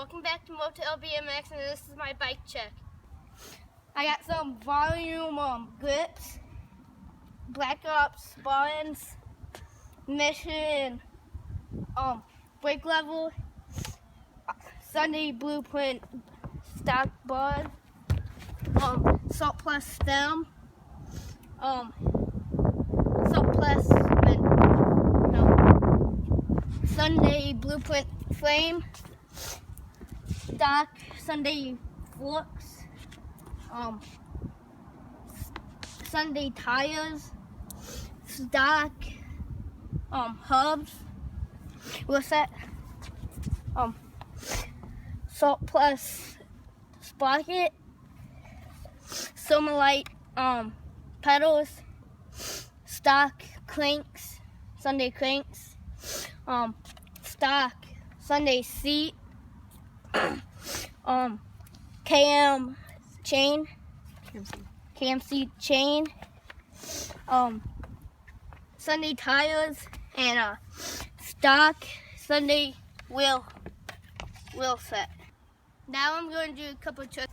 Welcome back to Motel BMX, and this is my bike check. I got some volume grips, Black Ops buttons, mission, brake level, Sunday blueprint stock bud, Salt Plus stem, Salt Plus Sunday blueprint frame, stock Sunday forks, Sunday tires, stock hubs. What's that? Salt Plus sprocket, Silverlight pedals, stock cranks, Sunday cranks, stock Sunday seat, KM chain, KMC chain, Sunday tires, and stock Sunday wheel set. Now I'm going to do a couple of tricks.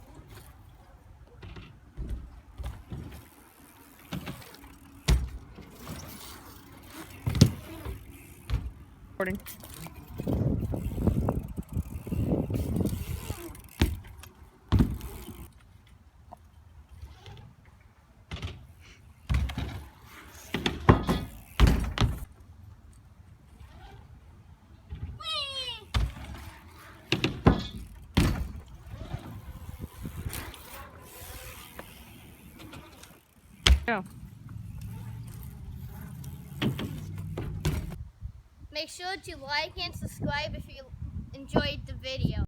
Recording. Go. Make sure to like and subscribe if you enjoyed the video.